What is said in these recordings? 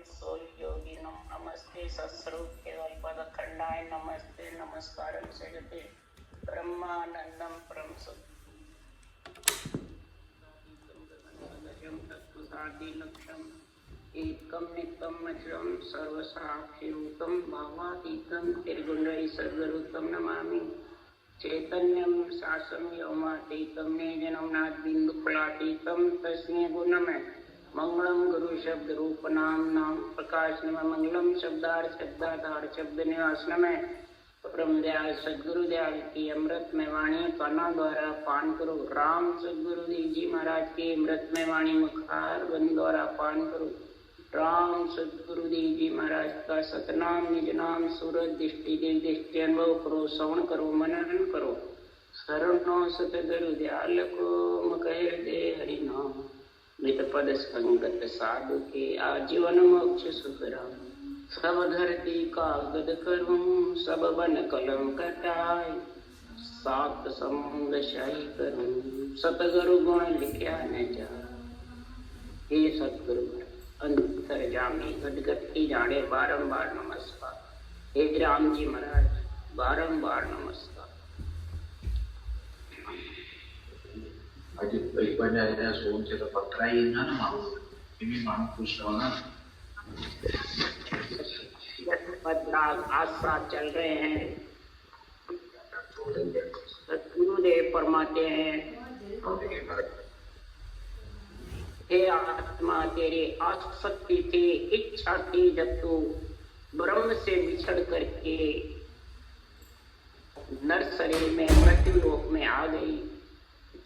सो योगिनो नमस्ते सस्रूप्यल्पदखंडाय नमस्ते नमस्कारं सजते ब्रह्मानंदं परम सुखं एकं नित्यं अचलं सर्वसाक्षिरूपं भावातीतं त्रिगुणै सद्गुरुतं नमामि चैतन्यं शासं व्योमातीतं निजनं नाद्बिन्दुफलातीतं तस्मै गुणमय मंगलम गुरु शब्द रूप नाम प्रकाश नम मंगलम शब्दाधार शब्द निवास नमः परम दयाल सदगुरु दयाल की अमृतमय वाणी काना द्वारा पान करो। राम सदगुरु देव जी महाराज के अमृतमय वाणी मुखार बंद द्वारा पान करो। राम सदगुरु देव जी महाराज का सतनाम निज नाम सूरज दृष्टि देव दृष्टि अनुभव करो, श्रवण करो, मनन करो। शरणो सतगुरु दयाल को मकह दे हरि नाम मित पद संगत साधु के आजीवन मोक्ष सुख राम। सब धरती कागद करूं सब बन कलम कटाए सात समुद्र शाही करूं सतगुरु गुण लिखा न जा। हे सतगुरु अंतर्जामी गदगद की जाने बारंबार नमस्कार। हे राम जी महाराज बारंबार नमस्कार। Aja ibadahnya suun kita pakai mana mau ini mampu सोना। आशा चल रहे हैं। गुरुदेव फरमाते हैं, हे आत्मा तेरी आसक्ति थी, इच्छा थी, जब तू ब्रह्म से बिछड़ करके नर शरीर में मृत्यु लोक में आ गई।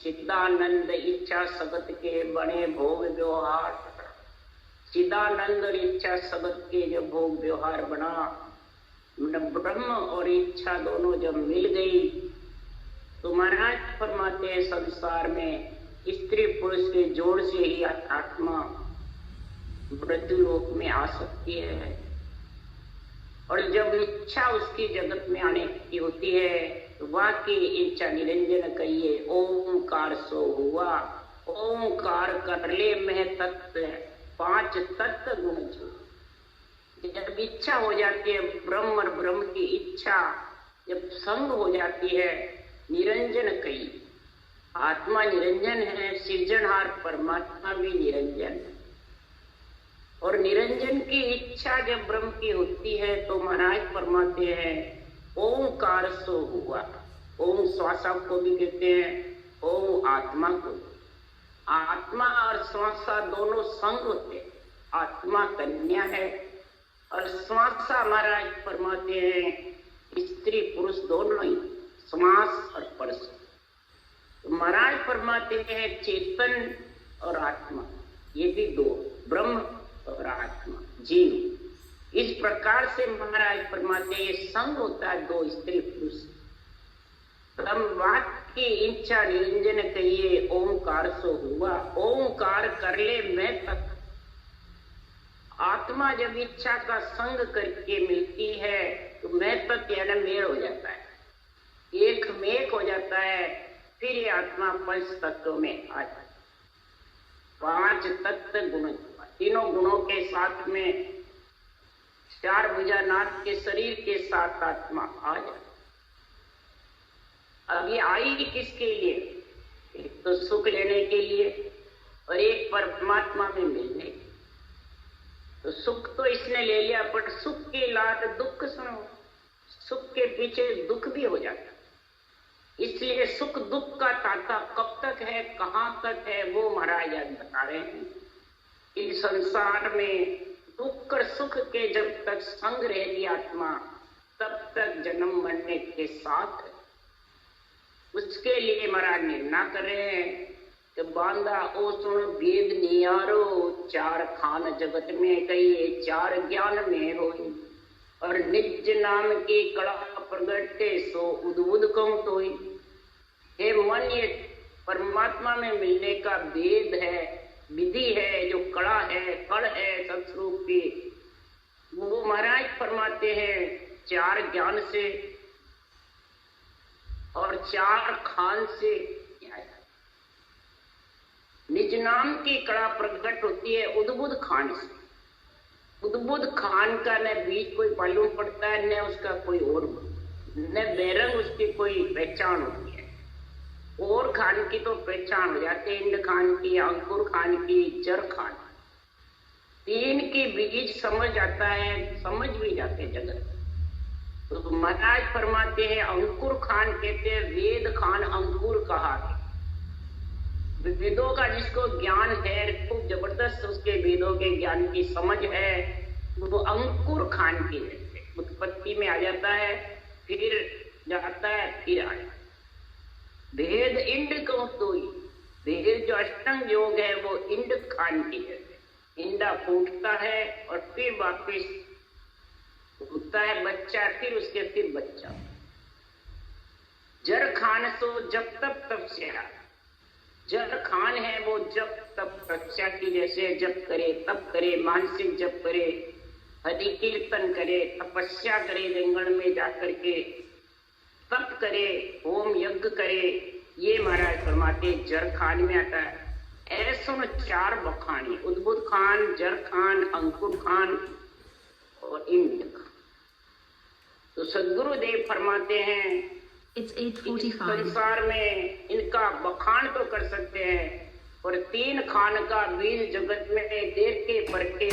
चिदानंद इच्छा सगत के बने भोग व्यवहार, चिदानंद और इच्छा सगत के जब भोग व्यवहार बना, ब्रह्म और इच्छा दोनों जब मिल गई तो महाराज फरमाते हैं संसार में स्त्री पुरुष के जोड़ से ही आत्मा मृत्यु लोक में आ सकती है। और जब इच्छा उसकी जगत में आने की होती है वाक्य इच्छा निरंजन कहिए ओंकार सो हुआ। ओंकार कर ले में तत्व पांच तत्व गुण जो जब इच्छा हो जाती है ब्रह्म और ब्रह्म की इच्छा जब संग हो जाती है निरंजन कही। आत्मा निरंजन है, सृजनहार परमात्मा भी निरंजन है। और निरंजन की इच्छा जब ब्रह्म की होती है तो महाराज फरमाते हैं ओंकार सो हुआ। ओम श्वासा को भी कहते हैं, ओम आत्मा को। आत्मा और श्वासा दोनों संग होते हैं। आत्मा कन्या है और श्वासा महाराज फरमाते हैं स्त्री पुरुष दोनों ही, श्वास और परस। तो महाराज फरमाते हैं चेतन और आत्मा ये भी दो, ब्रह्म और आत्मा जीव। इस प्रकार से महाराज फरमाते ये संग होता है दो स्त्री पुरुष। ब्रह्मवाद की इच्छा निरंजन कहिए ओंकार सो हुआ। ओंकार कर ले मैं तक। आत्मा जब इच्छा का संग करके मिलती है तो मैं तक यानी मेल हो जाता है, एक मेक हो जाता है। फिर ये आत्मा पंच तत्वों में आ जाता है। पांच तत्व गुण, तीनों गुणों के साथ में चार भुजानाथ के शरीर के साथ आत्मा आ जाए। अभी आई किसके लिए? एक तो सुख लेने के लिए और एक परमात्मा में मिलने। तो सुख तो इसने ले लिया पर सुख के लाद दुख सुनो, सुख के पीछे दुख भी हो जाता। इसलिए सुख दुख का ताता कब तक है, कहां तक है, वो महाराज आज बता रहे हैं। इस संसार में दुख और सुख के जब तक संग रहेगी आत्मा तब तक जन्म मरने के साथ। उसके लिए महाराज निर्णय कर रहे हैं कि बांधा ओ सुन वेद नियारो, चार खान जगत में कहिए चार ज्ञान में हो। और निज नाम की कड़ा प्रगटे सो उद्बुद कम तोई। हे मन ये परमात्मा में मिलने का वेद है, विधि है, जो कड़ा है, कड़ है सत्स्वरूप की, वो महाराज फरमाते हैं चार ज्ञान से और चार खान से। निज नाम की कड़ा प्रकट होती है उद्बुद्ध खान से। उद्बुद्ध खान का न बीज कोई मालूम पड़ता है, न उसका कोई और, न बेरंग उसकी कोई पहचान होती है। और खान की तो पहचान हो जाती है, इंड खान की, अंकुर खान की, जर खान, तीन की बीज समझ आता है, समझ भी जाते जगत। तो महाराज फरमाते हैं अंकुर खान कहते हैं, वेद खान अंकुर कहा है। वेदों का जिसको ज्ञान है, खूब जबरदस्त उसके वेदों के ज्ञान की समझ है, वो अंकुर खान की है, उत्पत्ति में आ जाता है, फिर जाता है, फिर आया। भेद इंड को तो भेद जो अष्टांग योग है वो इंड खान की है। इंडा फूटता है और फिर वापिस होता है बच्चा, फिर उसके फिर बच्चा। जर खान सो जब तब तब से जर खान है वो जब तब तपस्या की, जैसे जप करे तप करे, मानसिक जप करे, हरि कीर्तन करे, तपस्या करे, जंगल में जाकर के तप करे, होम यज्ञ करे, ये महाराज फरमाते जर खान में आता है। ऐसो चार बखानी, उद्बुद्ध खान, जर खान, अंकुर खान और इंड खान। तो सदगुरुदेव फरमाते हैं It's 8:45. संसार में इनका बखान तो कर सकते हैं, और तीन खान का बीज जगत में देर के परके,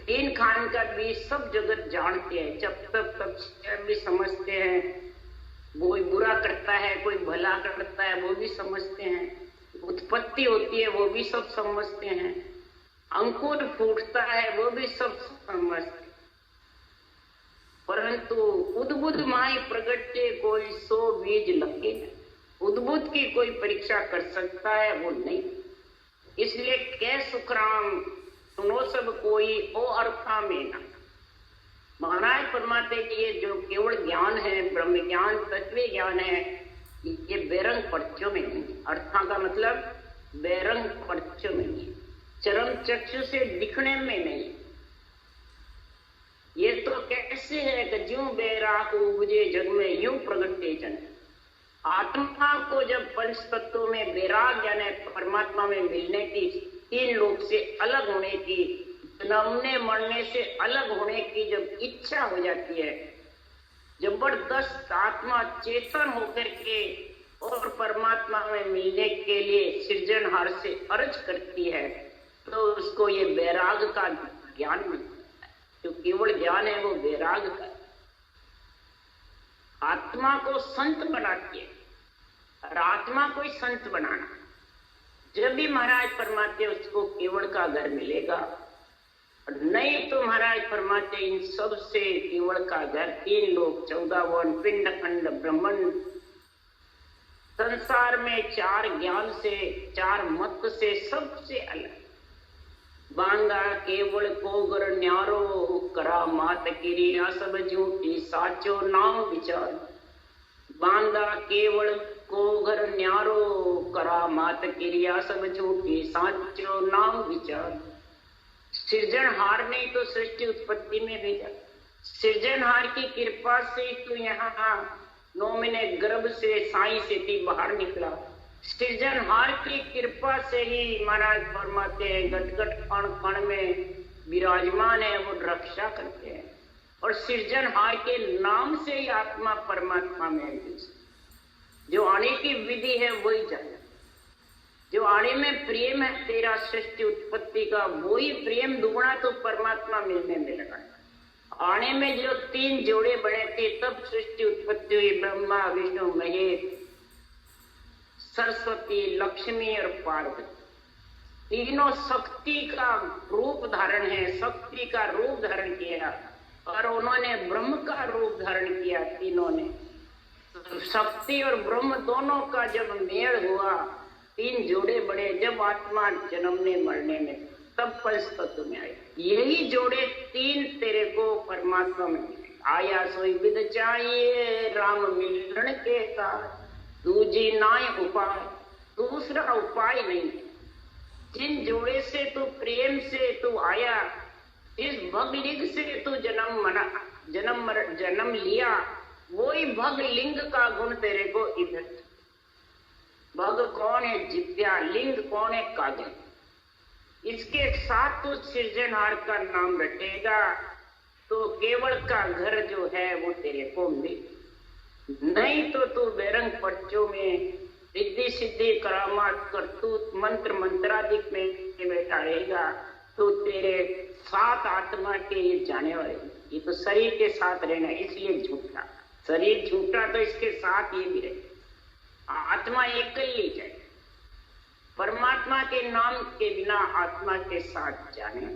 तीन खान का बीज सब जगत जानते हैं, जब तक भी समझते हैं। कोई बुरा करता है, कोई भला करता है, वो भी समझते हैं। उत्पत्ति होती है, वो भी सब समझते हैं। अंकुर फूटता है, वो भी सब समझते हैं। परंतु उद्बुद्ध माई प्रगटे कोई सो बीज लगे है। उद्बुद्ध की कोई परीक्षा कर सकता है, वो नहीं। इसलिए कह सुखराम सुनो सब कोई ओ अर्था में ना। महाराज फरमाते कि ये जो केवल ज्ञान है, ब्रह्म ज्ञान, तत्व ज्ञान है, ये बेरंग पर्चों में नहीं। अर्थां का मतलब बेरंग पर्चों में नहीं, चरम चक्षु से दिखने में नहीं। ये तो कैसे है कि ज्यों बेराग उपजे जग में यूं प्रगटे जन। आत्मा को जब पंच तत्वों में बेराग यानी परमात्मा में मिलने की, तीन लोक से अलग होने की, जन्मने मरने से अलग होने की जब इच्छा हो जाती है, जबरदस्त आत्मा चेतन होकर के और परमात्मा में मिलने के लिए सृजनहार से अर्ज करती है, तो उसको ये वैराग का ज्ञान मिलता है। जो केवल ज्ञान है वो वैराग का, आत्मा को संत बनाती है। और आत्मा को ही संत बनाना, जब भी महाराज फरमाते उसको केवल का घर मिलेगा, और नहीं तो महाराज फरमाते इन सब से केवल का घर, तीन लोग, 14 वन, पिंड खंड, ब्रह्मंड, संसार में चार ज्ञान से, चार मत से सबसे अलग। बांधा केवल कोगर न्यारो करा मात किरिया सब झूठी साचो नाम विचार। बांधा केवल कोगर न्यारो करा मात किरिया सब झूठी साचो नाम विचार। सृजनहार ने तो सृष्टि उत्पत्ति में भेजा, सृजनहार की कृपा से तो यहाँ 9 महीने गर्भ से साई से थी बाहर निकला। सृजनहार की कृपा से ही महाराज फरमाते हैं गटगट कण कण में विराजमान है, वो रक्षा करते हैं। और सृजनहार के नाम से ही आत्मा परमात्मा में है। जो आने की विधि है वही जाना, जो आने में प्रेम है तेरा सृष्टि उत्पत्ति का, वही प्रेम दुगुना तो परमात्मा मिलने में लगा। आने में जो 3 जोड़े बने थे तब सृष्टि उत्पत्ति हुई, ब्रह्मा विष्णु महेश, सरस्वती, लक्ष्मी और पार्वती। तीनों शक्ति का रूप धारण है, शक्ति का रूप धारण किया, और उन्होंने ब्रह्म का रूप धारण किया। तीनों ने शक्ति और ब्रह्म दोनों का जब मेल हुआ, 3 जोड़े बड़े, जब आत्मा जन्मने मरने में, तब पंच तत्व में आए। यही जोड़े 3 तेरे को परमात्मा में आया सोई विद चाहिए राम मिलन के साथ, दूजी नाय उपाय, दूसरा उपाय नहीं। जिन जोड़े से तू प्रेम से तू आया, इस भगलिंग से तू जन्म लिया, वही भगलिंग का गुण तेरे को इधर। भग कौन है? जित्या। लिंग कौन है? कागज। इसके साथ तो सृजनहार का नाम रटेगा तो केवल का घर जो है वो तेरे को मिले। नहीं तो तू बेरंग पर्चों में रिद्धि सिद्धि करामात करतूत मंत्र मंत्रादिक में बैठा रहेगा तो तेरे साथ आत्मा के ये जाने वाले, ये तो शरीर के साथ रहना इसलिए झूठा, शरीर झूठा तो इसके साथ ये भी रहे, आत्मा एक ही जाए। परमात्मा के नाम के बिना आत्मा के साथ जाने,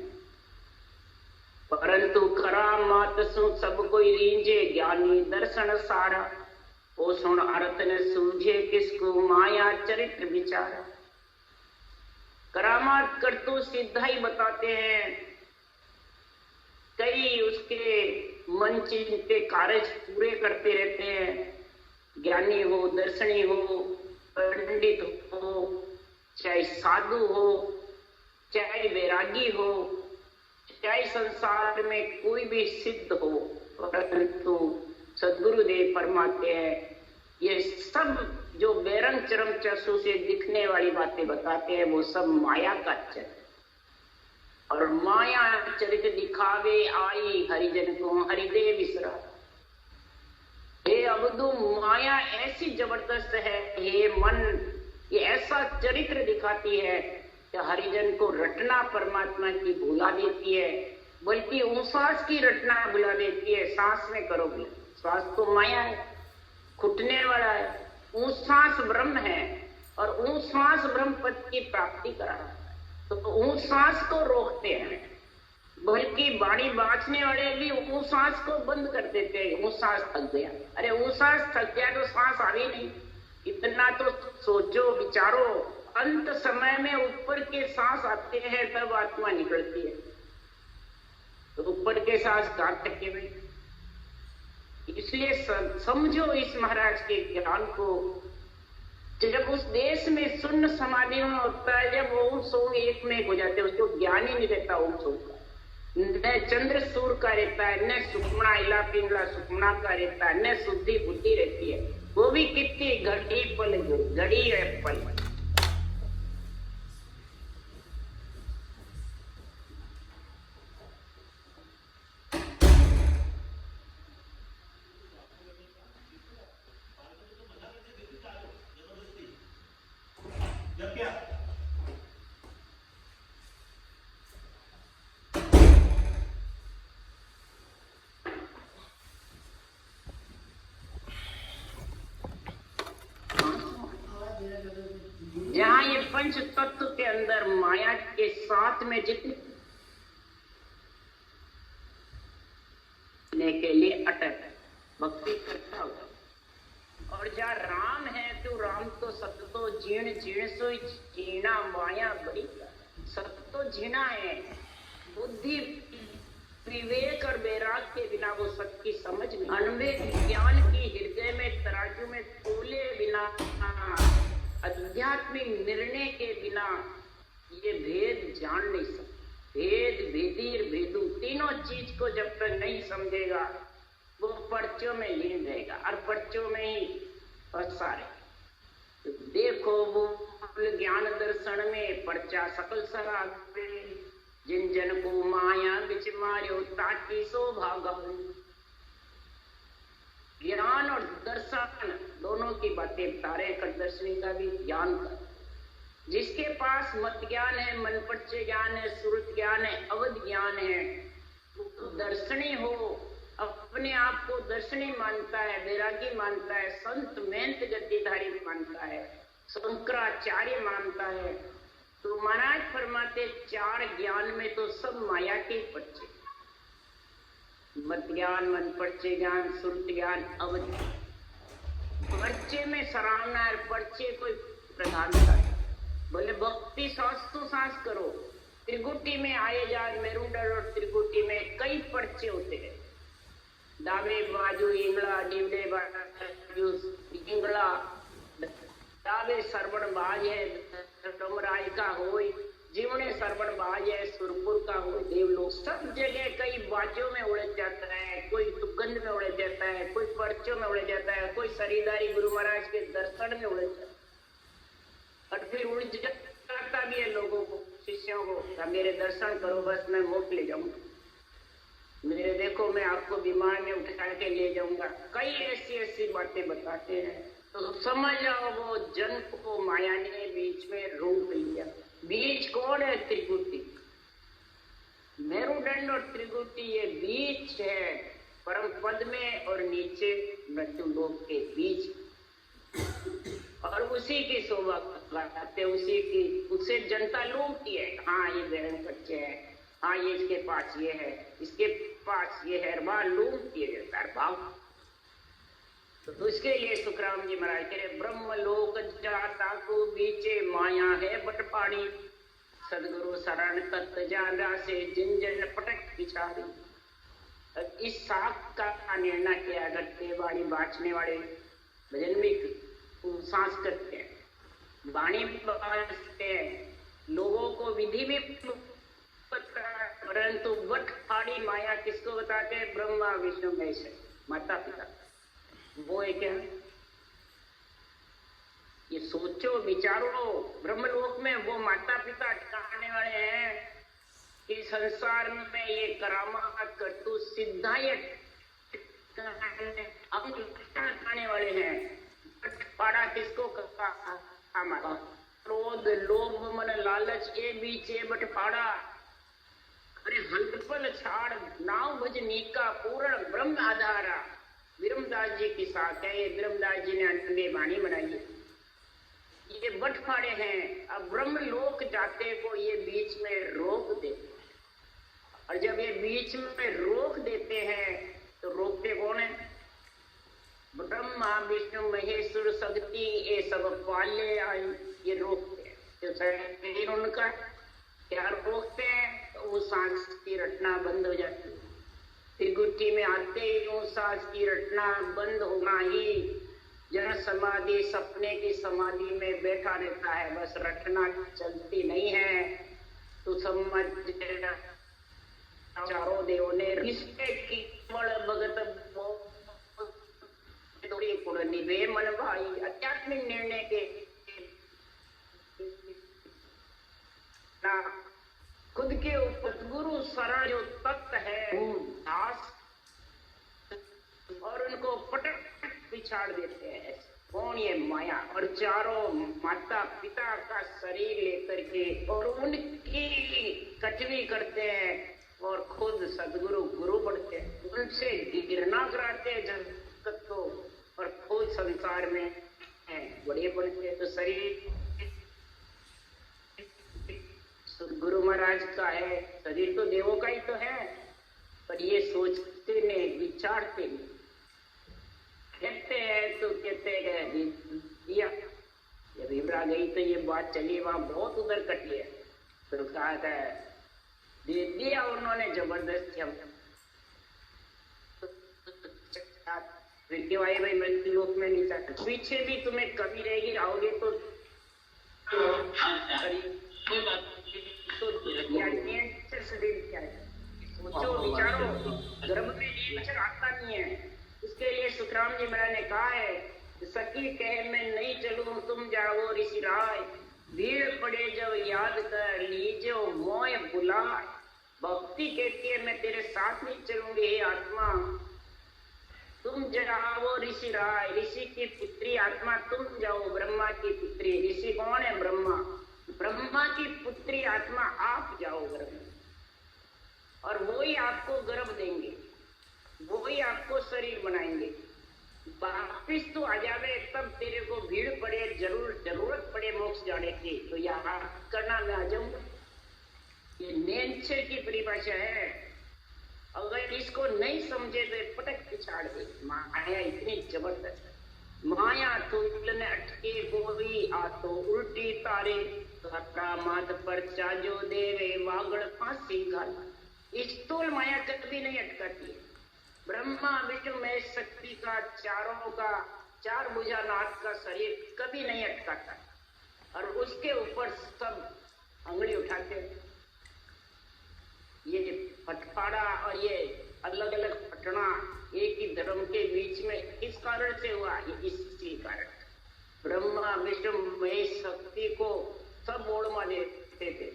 परंतु करामात सु सब कोई रींजे ज्ञानी दर्शन सारा, ओ सुन अर्थ न सूझे किसको माया चरित्र विचारा। करामात करतू सीधा ही बताते हैं, कई उसके मन चिंते कार्य पूरे करते रहते हैं। ज्ञानी हो, दर्शनी हो, पंडित हो, चाहे साधु हो, चाहे वैरागी हो, चाहे संसार में कोई भी सिद्ध हो, परंतु सद्गुरुदेव फरमाते हैं ये सब जो बेरंग चरम चक्षु से दिखने वाली बातें बताते हैं वो सब माया का चरित्र, और माया चरित्र दिखावे आई हरिजन को हरिदेव विसरा। हे अबदू, माया ऐसी जबरदस्त है, हे मन ये ऐसा चरित्र दिखाती है कि हरिजन को रटना परमात्मा की भुला देती है, बल्कि उश्वास की रटना भुला देती है। सांस में करोगे, श्वास तो माया है, खुटने वाला है, उश्वास ब्रह्म है और उश्वास ब्रह्म पद की प्राप्ति करा है, तो उश्वास को रोकते हैं, बल्कि बाणी बाँचने वाले भी उश्वास को बंद कर देते हैं। उश्वास थक गया, अरे उश्वास थक गया तो श्वास आ भी नहीं, इतना तो सोचो विचारो। अंत समय में ऊपर के सांस आते हैं तब आत्मा निकलती है, तो ऊपर के सांस कहाँ तक के में। इसलिए समझो इस महाराज के ज्ञान को। जब उस देश में शून्य समाधि में होता है, जब ओम सोम एक में हो जाते हैं, उसको ज्ञान ही नहीं रहता ओम सोम का, न चंद्र सूर्य का रहता है, न सुखमना इला पिंगला सुखमना का रहता है, न शुद्धि बुद्धि रहती है, वो भी कितनी घड़ी पल घड़ी है पल। जहाँ ये पंच तत्व के अंदर माया के साथ में जितने के लिए अटक भक्ति करता होगा, और जहाँ राम है तो राम तो सत्य तो जीर्ण जीर्ण सो जीना माया बड़ी, सत्य तो जीना है। बुद्धि विवेक और वैराग के बिना वो सत्य की समझ नहीं, अनवेद ज्ञान की हृदय में तराजू में तोले बिना, आध्यात्मिक निर्णय के बिना ये भेद जान नहीं सकते। भेद भेदीर भेदू तीनों चीज को जब तक नहीं समझेगा वो पर्चों में लीन रहेगा और पर्चों में ही फंसा रहेगा। तो देखो वो ज्ञान दर्शन में पर्चा सकल सरा, जिन जन को माया बिच मार्यो ताकि सौभाग्य। ज्ञान और दर्शन दोनों की बातें बता रहे हैं, दर्शनी का भी ज्ञान का। जिसके पास मत ज्ञान है, मन परिचय ज्ञान है, सुरत ज्ञान है, अवध ज्ञान है, तो दर्शनी हो, अपने आप को दर्शनी मानता है, वैरागी मानता है, संत महंत गद्दीधारी मानता है, शंकराचार्य मानता है, तो महाराज फरमाते चार ज्ञान में तो सब माया के परिचय, मत ज्ञान, मन परिचय ज्ञान, सुरत ज्ञान, अवध। परिचय में सराहना है, परिचय कोई प्रधानता है। बोले भक्ति सांस तो सांस करो, त्रिगुटी में आए जाए मेरुंडर और त्रिगुटी में कई पर्चे होते हैं। दावे बाजू इंगला, डिवडे बाजू इंगला, दावे सरवण बाज है, डमराई का हो, जीवने सरवण बाज है, सुरपुर का हो, देवलोक, सब जगह कई बाजों में उलझ जाता है, कोई दुर्गंध में उलझ जाता है, कोई पर्चों में उलझ जाता है, कोई शरीरदारी गुरु महाराज के दर्शन में उलझ जाता है, और फिर उलझ जाता भी है लोगों को। शिष्यों को, मेरे दर्शन करो बस मैं मोक्ष ले जाऊंगा, मेरे देखो मैं आपको विमान में उठा के ले जाऊंगा। कई ऐसी ऐसी बातें बताते हैं। तो समझ जाओ वो जन को माया ने बीच में रोक लिया। बीज कौन है? त्रिकुटी। मेरुदंड और त्रिकुटी ये बीच है परम पद में और नीचे मृत्यु लोक के बीच, और उसी की शोभा लगाते, उसी की, उससे जनता लूटती है। हाँ ये बहन बच्चे है, हाँ ये इसके पास ये है, इसके पास ये है, वहां लूटती है भाव। तो उसके लिए सुखराम जी महाराज कह रहे, ब्रह्म लोक जाता को बीचे माया है बटपाड़ी, सदगुरु शरण तत्त जाना से जिन जन पटक पिछाड़ी। इस साख का निर्णय किया गट्टे वाली बाँचने वाले भजन में सांस करते हैं, वाणी बाजते हैं, लोगों को विधि भी पता है, परंतु बटपाड़ी माया किसको बताते हैं? ब्रह्मा विष्णु महेश, माता पिता। वो है क्या? ये सोचो विचारो, ब्रह्मलोक में वो माता पिता ठिकाने वाले हैं कि संसार में ये करामात करतु सिद्धायक खाने वाले हैं। पाड़ा किसको हमारा? क्रोध लोभ मन लालच ये बीचे बटपाड़ा। अरे हल्पल छाड़ नाव भज नीका पूर्ण ब्रह्म आधारा। विरमदास जी की साथ है ये, विरमदास जी ने अंडे वाणी बनाई है। ये बटफाड़े हैं। अब ब्रह्म लोक जाते को ये बीच में रोक देते, और जब ये बीच में रोक देते हैं तो रोकते कौन है? ब्रह्मा विष्णु महेश्वर शक्ति ये सब पाले आई, ये रोकते हैं। तो शरीर उनका क्या रोकते हैं? तो वो सांस की रचना बंद हो जाती है। त्रिकुटी में आते ही वो सांस की रचना बंद होना ही, जन समाधि सपने की समाधि में बैठा रहता है, बस रचना चलती नहीं है। तो समझ चारों देवों ने रिश्ते की भगत निभे मन भाई आध्यात्मिक निर्णय के ना खुद के ऊपर गुरु शरण जो तत्व है दास, और उनको पटक पिछाड़ देते हैं। कौन? ये माया। और चारों माता पिता का शरीर लेकर के और उनकी कटवी करते हैं और खुद सदगुरु गुरु बढ़ते हैं, उनसे गिरना कराते हैं जगत को, और खुद संसार में बड़े बनते हैं। तो शरीर गुरु महाराज का है, शरीर तो देवों का ही तो है, पर ये सोचते नहीं, विचारते नहीं। कहते हैं तो कहते हैं दिया, जब इब्रा गई तो ये बात चली, वहां बहुत उधर कटी है। तो कहा था दे दिया उन्होंने जबरदस्ती हम। फिर क्यों आए भाई मृत्यु लोक में? नहीं चाहते, पीछे भी तुम्हें कमी रहेगी, आओगे तो कोई बात सोचो विचारो, गर्भ में नेचर आता नहीं है। इसके लिए सुखराम जी महाराज ने कहा है, सखी कह मैं नहीं चलूं तुम जाओ ऋषि राय, भीड़ पड़े जब याद कर लीजो मोय बुला। भक्ति कहती है मैं तेरे साथ नहीं चलूंगी हे आत्मा, तुम जाओ ऋषि राय। ऋषि की पुत्री आत्मा तुम जाओ, ब्रह्मा की पुत्री। ऋषि कौन है? ब्रह्मा। ब्रह्मा की पुत्री आत्मा आप जाओ गर्भ, और वो ही आपको गर्भ देंगे, वो ही आपको शरीर बनाएंगे। वापिस तो आ जावे तब तेरे को भीड़ पड़े, जरूरत पड़े मोक्ष जाने की, तो यहाँ करना मैं आ जाऊंगा। ये नेचर की परिभाषा है। अगर इसको नहीं समझे तो पटक पिछाड़ दे। माया इतनी जबरदस्त, माया तुलन अटके गोवी आ तो उल्टी तारे, घटा माथ पर चाजो देवे वागड़ फांसी घाल। स्थूल माया कभी नहीं अटकाती है। ब्रह्मा विष्णु में शक्ति का चारों का चार भुजा नाथ का शरीर कभी नहीं अटकाता, और उसके ऊपर सब अंगुली उठाते हैं। ये फटफाड़ा और ये अलग अलग फटना एक ही धर्म के बीच में किस कारण से हुआ? ये इसी कारण। ब्रह्मा विष्णु महेश शक्ति को सब ओढ़ देते थे,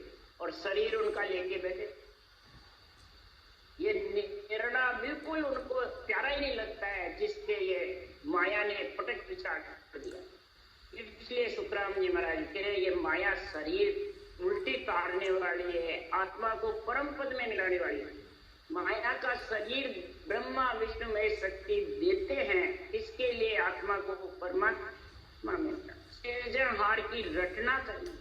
और शरीर उनका लेके बैठे। ये निर्णय बिल्कुल उनको प्यारा ही नहीं लगता है, जिसके ये माया ने पटक विचार कर दिया। इसलिए सुखराम जी महाराज कह रहे ये माया शरीर उल्टी तारने वाली है, आत्मा को परम पद में मिलाने वाली है। माया का शरीर ब्रह्मा विष्णु में शक्ति देते हैं, इसके लिए आत्मा को परमात्मा मिलता है। सृजनहार की रचना करनी,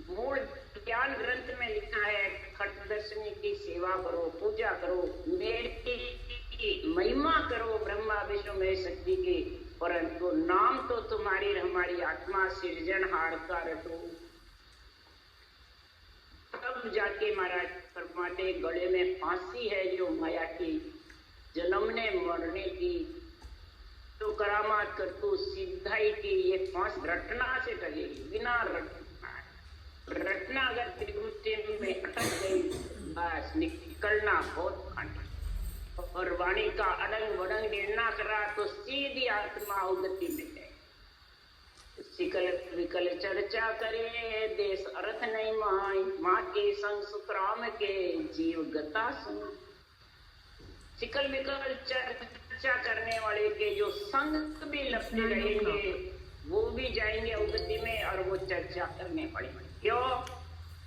मूल ज्ञान ग्रंथ में लिखा है खटदर्शनी की सेवा करो, पूजा करो, मेरी महिमा करो ब्रह्मा विष्णु में शक्ति की, परंतु नाम तो तुम्हारी हमारी आत्मा सृजनहार का रटो। तब जाके महाराज फरमाते गले में फांसी है जो माया की, जन्मने मरने की, तो करामात कर तू सिद्धाई की, ये फांस रटना से टलेगी, बिना रटना अगर त्रिगुटी में अटक गई बस निकलना बहुत खंड। और वाणी का अडंग वडंग निर्णय करा तो सीधी आत्मा उगति में गए। सिकल विकल चर्चा करे देश अर्थ नहीं माई, माँ के संग सुखराम के जीव गता सुन। सिकल विकल चर्चा करने वाले के जो संग भी लगते रहेंगे वो भी जाएंगे उगति में, और वो चर्चा करने पड़ेगी। क्यों?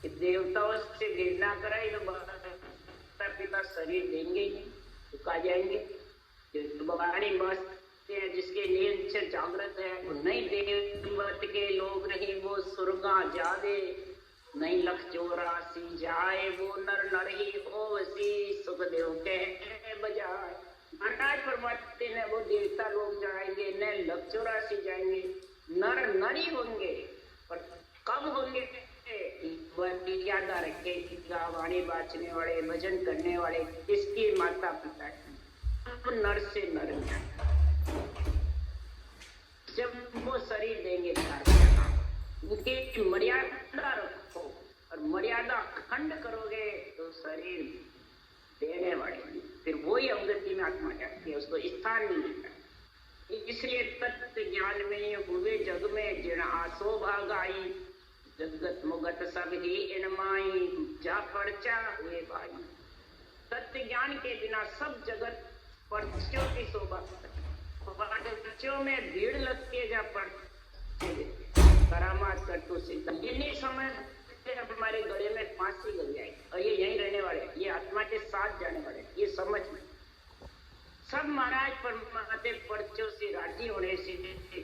कि देवताओं से घृणा कराई तो माता पिता शरीर देंगे ही, तो कहा जाएंगे बगाड़ी मस्त है, जिसके नियंत्रण जागृत है वो नहीं देवत के लोग नहीं, वो सुरगा जावे नहीं, लख 84 जाए वो नर नर ही हो वसी, सुखदेव के बजाय। महाराज फरमाते हैं वो देवता लोग जाएंगे न लख 84 जाएंगे, नर नर ही होंगे, पर कब होंगे याद रखे, वाणी बाचने वाले, भजन करने वाले, इसकी माता पिता अब नर से नर जब वो शरीर देंगे, उनकी मर्यादा रखो, और मर्यादा खंड करोगे तो शरीर देने वाले, फिर वही अवगति में आत्मा जाती है, उसको स्थान नहीं मिलता। इसलिए तत्व ज्ञान में हुए जग में जिन आसो भाग आई, जगत मुगत सब ही इनमाई, जा पर्चा हुए भाई। तत्व ज्ञान के बिना सब जगत पर्चियों की शोभा, पर्चियों में भीड़ लगती है, जा पर्चे करामात कर तो सिद्ध। इन्हीं समय हमारे गले में फांसी लग जाएगी, और ये यहीं रहने वाले, ये आत्मा के साथ जाने वाले, ये समझ में। सब महाराज परमात्मा पर्चों से राजी होने से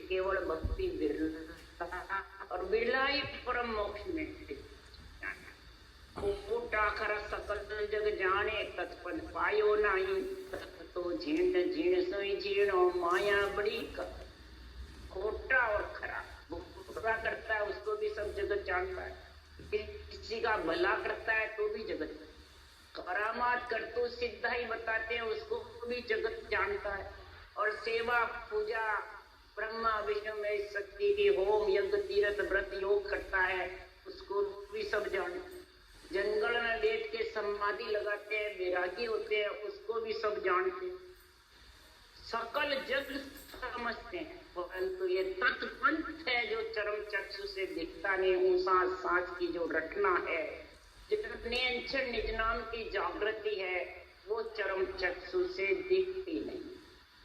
केवल भक्ति बिरला, और बिरला ही परम मोक्ष में। खरा सकल जग जाने तत्पद पायो नहीं, तो झीण झीण सोई झीणो माया बड़ी खोटा और खरा। बुरा करता है उसको भी सब जगत जानता है, किसी का भला करता है तो भी जगत, करामात कर तो सिद्धा ही बताते हैं उसको भी जगत जानता है। और सेवा पूजा ब्रह्मा विष्णु में शक्ति की होम यज्ञ तीर्थ व्रत योग करता है, उसको भी सब जानते। जंगल में लेट के समाधि लगाते हैं, वैरागी होते हैं, उसको भी सब जानते। सकल जग समझते हैं, परंतु ये तत्पंथ है जो चरम चक्षु से दिखता नहीं, ऊंसा सांस की जो रटना है, जितने अंचर निज नाम की जागृति है, वो चरम चक्षु से दिखती नहीं।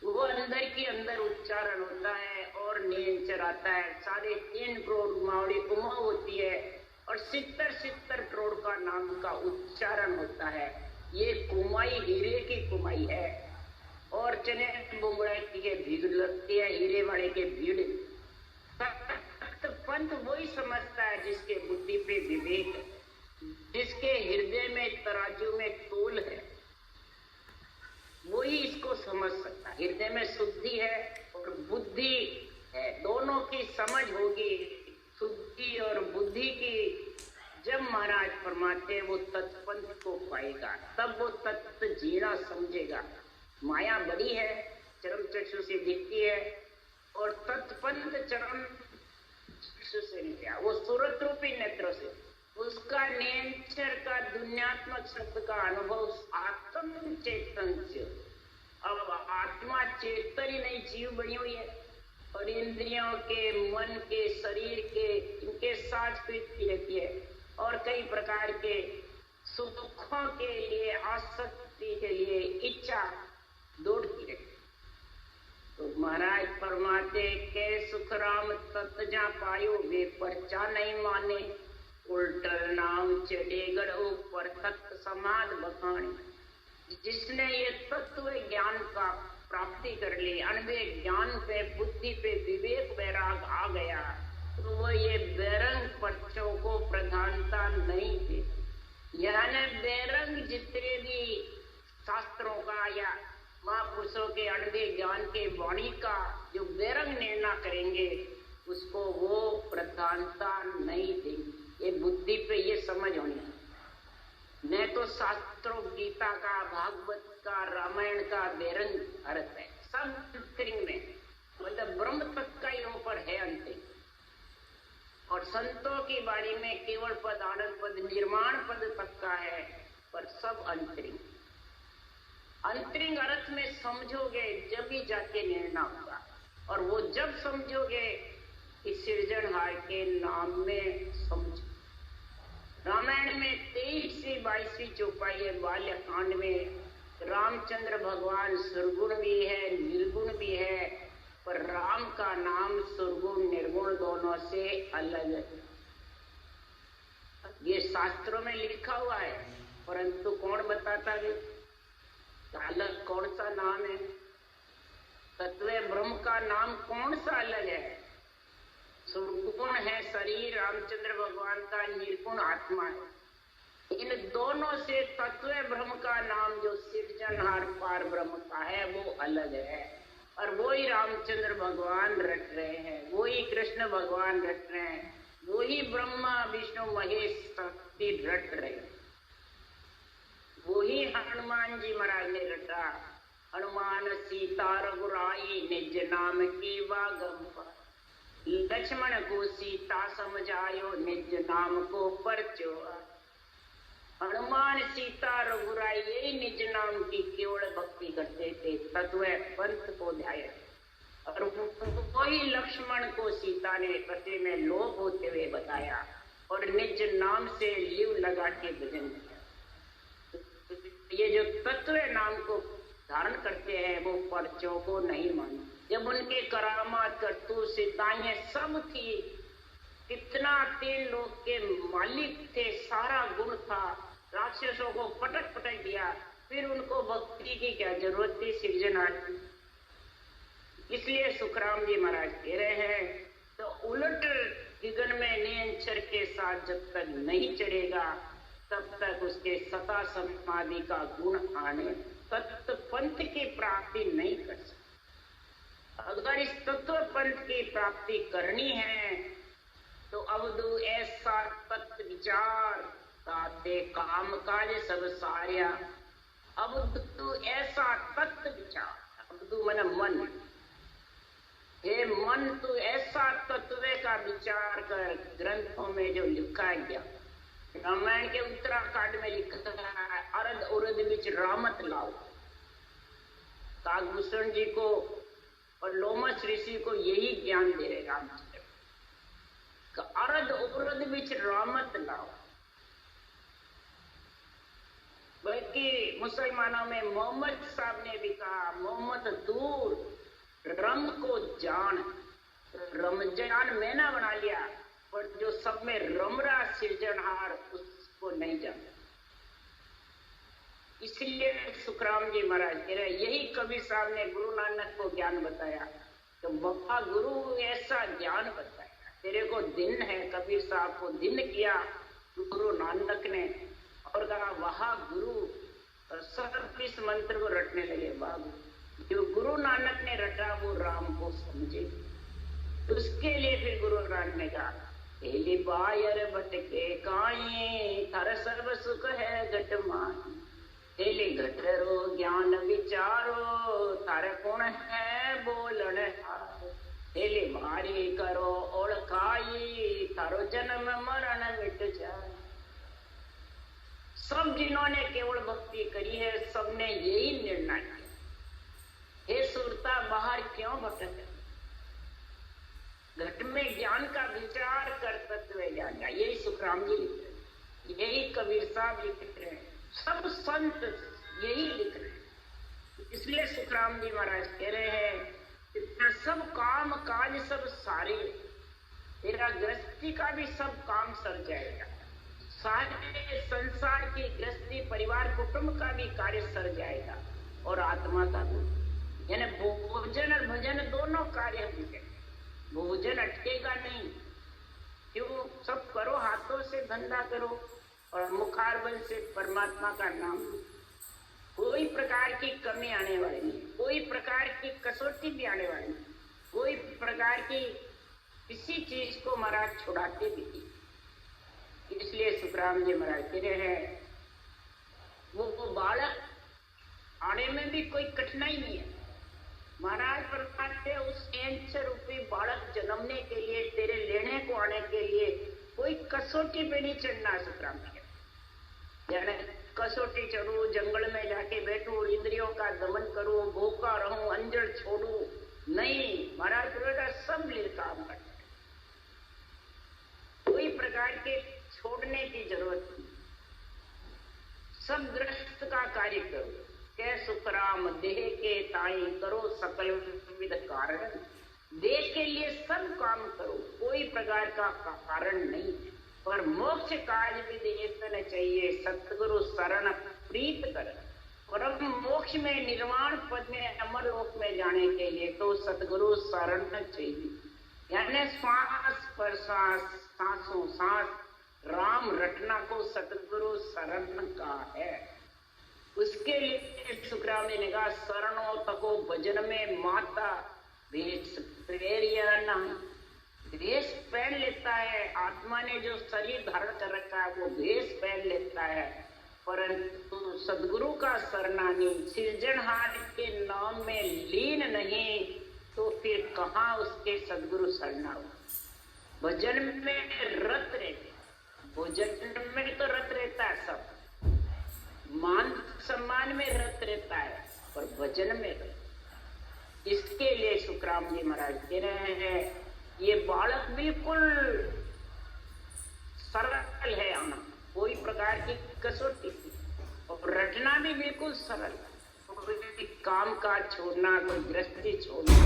वो अंदर की अंदर उच्चारण होता है और नियंचर आता है। 3.5 करोड़ उमावली उमा होती है और 70 करोड़ का नाम का उच्चारण होता है। ये कुमाई हीरे की कुमाई है, और चने बुंगड़ा की भीड़ लगती है, हीरे वाले के भीड़। पंथ वही समझता है जिसके बुद्धि पे विवेक है, जिसके हृदय में तराजू में तोल है, वही इसको समझ सकता है। हृदय में शुद्धि है और बुद्धि है, दोनों की समझ होगी, शुद्धि और बुद्धि की। जब महाराज फरमाते हैं वो तत्पंथ को पाएगा, तब वो तत्व जीना समझेगा। माया बड़ी है, चरम चक्षु से दिखती है, और तत्पंथ चरम चक्षु से नहीं दिया, वो सूरत रूपी नेत्रों से। उसका नेचर का दुनियात्मक शब्द का अनुभव आत्म चेतन से। अब आत्मा चेतन ही नहीं, जीव बनी हुई है, और इंद्रियों के, मन के, शरीर के, इनके साथ प्रीति रहती है, और कई प्रकार के सुखों के लिए, आसक्ति के लिए इच्छा दौड़ती रहती। तो महाराज फरमाते के सुख राम तत जा पायो, वे परचा नहीं माने, उल्टर नाम चढ़ेगढ़ ऊपर तत्व समाध बखानी। जिसने ये तत्व ज्ञान का प्राप्ति कर ली, अनवे ज्ञान पे, बुद्धि पे विवेक वैराग आ गया, तो वो ये बेरंग पर्चों को प्रधानता नहीं दे। यानी बेरंग जितने भी शास्त्रों का या महापुरुषों के अनवे ज्ञान के वाणी का जो बेरंग निर्णय करेंगे, उसको वो प्रधानता नहीं देंगे। ये बुद्धि पे ये समझ होनी है। न तो शास्त्रों, गीता का, भागवत का, रामायण का बेरंग अर्थ है, सब अंतरिंग में, मतलब ब्रह्म तत्व का यहाँ पर है अंतरिंग। और संतों की बाणी में केवल पद, आनंद पद, निर्माण पद तक का है, पर सब अंतरिंग। अंतरिंग अर्थ में समझोगे जब ही जाके निर्णय होगा। और वो जब समझोगे कि सृजनहार के नाम में समझो। रामायण में 23वीं 22वीं चौपाई है, बाल्यकांड में रामचंद्र भगवान सुरगुण भी है, निर्गुण भी है, पर राम का नाम सुरगुण निर्गुण दोनों से अलग है। ये शास्त्रों में लिखा हुआ है, परंतु कौन बताता है अलग कौन सा नाम है? तत्व ब्रह्म का नाम कौन सा अलग है? सुरगुण है शरीर रामचंद्र भगवान का, निर्गुण आत्मा है। इन दोनों से तत्व ब्रह्म का नाम जो सृजनहार पार ब्रह्म का है वो अलग है। और वो ही रामचंद्र भगवान रट रहे हैं, वो ही कृष्ण भगवान रट रहे हैं, वो ही ब्रह्मा विष्णु महेश शक्ति रट रहे हैं। वो ही हनुमान जी महाराज ने रटा, हनुमान सीता रघुराई निज नाम की वागम पर, लक्ष्मण को सीता समझायो निज नाम को परचो। हनुमान सीता रघुराई यही निज नाम की केवल भक्ति करते थे, तत्व पंथ को ध्याय। और वही लक्ष्मण को सीता ने कटे में लोप होते हुए बताया और निज नाम से लिव लगा के भजन किया। ये जो तत्व नाम को धारण करते हैं वो पर्चों को नहीं माने। जब उनके करामात करतूत सिद्धाएं सब थी, कितना 3 लोग के मालिक थे, सारा गुण था, राक्षसों को पटक पटक दिया, फिर उनको भक्ति की क्या जरूरत थी सृजनहार। इसलिए सुखराम जी महाराज कह रहे हैं, तो उलट गगन में नियंचर के साथ जब तक नहीं चढ़ेगा तब तक उसके सता समाधि का गुण आने तत्व पंथ की प्राप्ति नहीं कर सकता। अगर इस तत्व पंथ की प्राप्ति करनी है तो अवधु ऐसा तत्व विचार ताते काम काज सब सार्या। अवधु ऐसा तत्व विचार, अवधु मन मन, हे मन तू ऐसा तत्व का विचार कर। ग्रंथों में जो लिखा गया, रामायण के उत्तराखंड में लिखा है, अरद उरद बिच रामत लाओ। काकभूषण जी को और लोमस ऋषि को यही ज्ञान दे रहे रामचंद्र, अरद उरद बिच रामत लाओ। बल्कि मुसलमानों में मोहम्मद साहब ने भी कहा, मोहम्मद दूर रम को जान। रमजान महीना बना लिया, पर जो सब में रमरा सृजनहार उसको नहीं जानता। इसलिए सुखराम जी महाराज कह रहे, यही कबीर साहब ने गुरु नानक को ज्ञान बताया। तो बाबा गुरु ऐसा ज्ञान बताया, तेरे को दिन है। कबीर साहब को दिन किया गुरु नानक ने और कहा वहा गुरु, और 37 मंत्र को रटने लगे। बाबू जो गुरु नानक ने रटा वो राम को समझे। उसके लिए फिर गुरु नानक ने कहा, हेली बायर भटके काई, थार सर्व सुख है घट माई। हेली घट रो ज्ञान विचारो, थारे कौन है बोलन हार। हेली मारी करो ओळखाई, थारो जन्म मरण मिट जाए। सब जिन्होंने केवल भक्ति करी है, सबने यही निर्णय किया, हे सुरता बाहर क्यों भटक। घट में ज्ञान का विचार कर तत्व ज्ञान का, यही सुखराम जी लिख रहे। यही कबीर साहब लिख रहे हैं, सब संत यही लिख रहे हैं। इसलिए सुखराम जी महाराज कह रहे हैं कि सब काम काज सब सारे, तेरा गृहस्थी का भी सब काम सर जाएगा, सारे संसार की गृहस्थी परिवार कुटुंब का भी कार्य सर जाएगा, और आत्मा का भी, यानी भोजन और भजन दोनों कार्य होंगे। भोजन अटकेगा नहीं, क्यों? सब करो, हाथों से धंधा करो और मुखारबल से परमात्मा का नाम। कोई प्रकार की कमी आने वाली नहीं, कोई प्रकार की कसौटी भी आने वाली नहीं, कोई प्रकार की किसी चीज को महाराज छुड़ाते भी नहीं। इसलिए सुखराम जी महाराज कह रहे हैं वो बालक आने में भी कोई कठिनाई नहीं है। महाराज फरमाते उस एंच रूपी बालक जन्मने के लिए, तेरे लेने को आने के लिए कोई कसौटी पे नहीं चढ़ना। सुखराम जी यानी कसौटी चढ़ू, जंगल में जाके बैठू, इंद्रियों का दमन करूं, भूखा रहूं, अंजड़ छोड़ू, नहीं। महाराज सब लील काम करते, कोई प्रकार के छोड़ने की जरूरत नहीं। सब गृहस्थ का कार्य करो, के सुखराम देह के ताई करो सकल विविध कारण। देह के लिए सब काम करो, कोई प्रकार का कारण नहीं, पर मोक्ष काज विधि इतने चाहिए, सतगुरु शरण प्रीत कर। परम मोक्ष में, निर्वाण पद में, अमर लोक में जाने के लिए तो सतगुरु शरण चाहिए। यानी श्वास पर श्वास, सांसों सांस राम रटना को सतगुरु शरण का है। उसके लिए सुखराम जी ने कहा शरणों तको भजन में माता भेष प्रेरिया। भेष पहन लेता है, आत्मा ने जो शरीर धारण कर रखा है वो भेष पहन लेता है, परंतु सदगुरु का शरणानी सृजनहार के नाम में लीन नहीं, तो फिर कहाँ उसके सदगुरु शरणा हो। भजन में रत रहते, भोजन में तो रत रहता है, सब मान सम्मान में रत रहता है, पर भजन में रत। इसके लिए सुखराम जी महाराज कह रहे हैं ये बालक बिल्कुल सरल है आना, कोई प्रकार की कसौटी, और रटना भी बिल्कुल सरल, कोई काम काज छोड़ना, कोई गृहस्थी छोड़ना,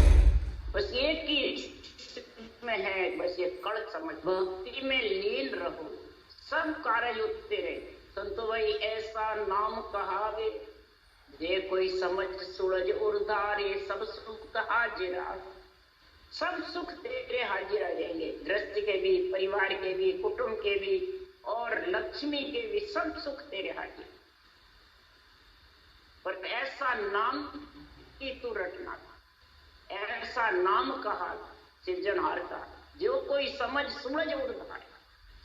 बस एक ही में है, बस ये कड़ समझ, भक्ति में लीन रहो, सब कार्य उठते रहे। संतो भाई ऐसा नाम कहावे, जे कोई समझ सूरज उर्धारे, सब सुख हाजिरा। सब सुख तेरे हाजिर आ जाएंगे, गृहस्थ के भी, परिवार के भी, कुटुंब के भी और लक्ष्मी के भी, सब सुख तेरे हाजिर। पर ऐसा नाम की तू रटना, ऐसा नाम कहा सृजनहार का, जो कोई समझ सूरज उर्धारे,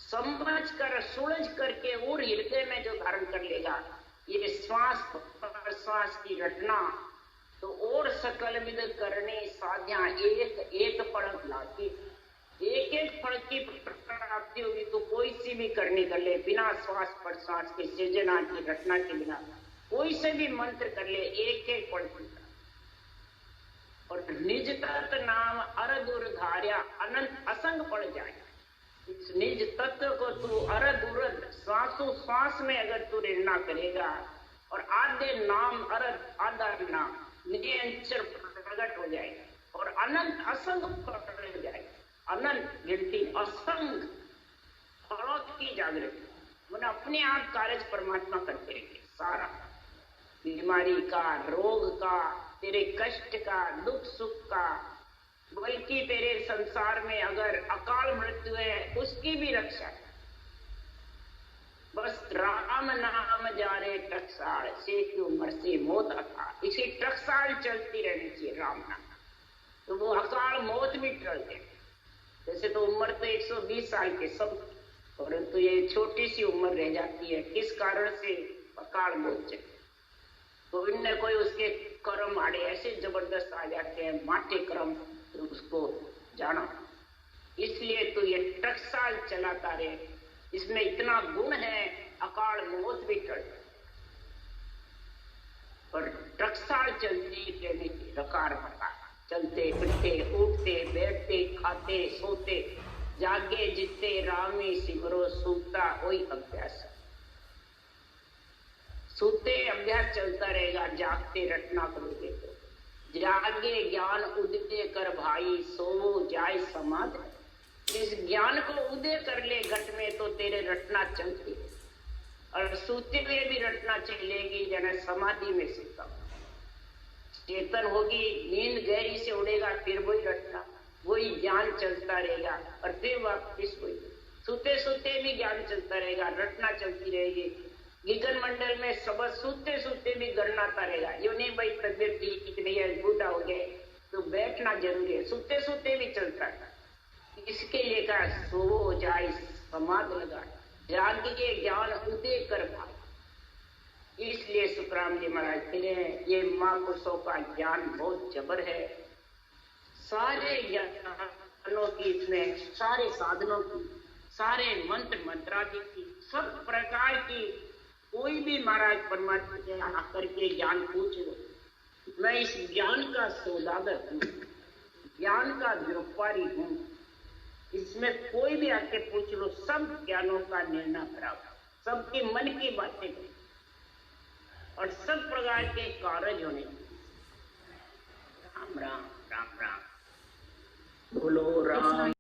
समझ कर सुलझ करके और हृदय में जो धारण कर लेगा, ये श्वास प्रश्वास की रटना, तो और सकल विद करने साध्या एक एक पड़क लाके, एक एक फल की प्राप्ति होगी, तो कोई सी भी करनी कर ले, बिना श्वास प्रश्वास के, सृजना की रटना के बिना, कोई से भी मंत्र कर ले, एक एक पढ़ की। और निज तत् नाम अरदुर धार्या, अनंत असंग पड़ जाए। इस निज तत्व को तू अरद उरद श्वासों श्वास में अगर तू निर्णय करेगा, और आधे नाम अरद आधा नाम निरंतर प्रकट हो जाएगा, और अनंत असंग प्रकट हो जाएगा। अनंत गिनती असंग फलों की जागृति, मैंने अपने आप कार्य परमात्मा करते रहेंगे। सारा बीमारी का, रोग का, तेरे कष्ट का, दुख सुख का, बल्कि तेरे संसार में अगर अकाल मृत्यु है उसकी भी रक्षा है। बस राम नाम जा रे टकसाल से क्यों मरसी मौत अकाल, इसी टकसाल चलती रहनी चाहिए राम नाम, तो वो अकाल मौत भी टल जाए। जैसे तो उम्र तो 120 साल के सब, परंतु ये छोटी सी उम्र रह जाती है, किस कारण से? अकाल मौत चले। तो इनने कोई उसके कर्म आड़े ऐसे जबरदस्त आ जाते हैं, माटे कर्म, तो उसको जाना। इसलिए तो ये टकसाल चलाता रहे, इसमें इतना गुण है, अकाल मौत भी टल, पर टकसाल चलती रहने की रकार बता, चलते फिरते, उठते बैठते, खाते सोते, जागे जिते रामी सिमरो सूता वही अभ्यास। सूते अभ्यास चलता रहेगा, जागते रटना करोगे तो। जागे ज्ञान उदय कर भाई, सो जाए समाधि। इस ज्ञान को उदय कर ले घट में तो तेरे रटना चलती है, और सूते हुए भी रटना चलेगी जन समाधि में सीखा। चेतन होगी, नींद गहरी से उड़ेगा, फिर वही रटना, वही ज्ञान चलता रहेगा, और फिर वापिस वही। सूते सूते भी ज्ञान चलता रहेगा, रटना चलती रहेगी। गगन मंडल में सबक सूते सूते भी गणनाता रहेगा। यो नहीं भाई तबियत ठीक नहीं है, बूढ़ा हो गया तो बैठना जरूरी है, सूते सूते भी चलता है। इसके लिए कहा सो जाए समाध लगा, जागे ज्ञान उदय कर भाई। इसलिए सुखराम जी महाराज कहते हैं ये महापुरुषों का ज्ञान बहुत जबर है। सारे ज्ञानों की, इसमें सारे साधनों की, सारे मंत्र मंत्रादि की, सब प्रकार की, कोई भी महाराज परमात्मा के आकर के ज्ञान पूछ लो, मैं इस ज्ञान का सौदागर हूँ, ज्ञान का व्यापारी हूँ। इसमें कोई भी आके पूछ लो, सब ज्ञानों का निर्णय कराओ, सबके मन की बातें करो, और सब प्रकार के कार्य होने। राम राम राम राम, बोलो राम।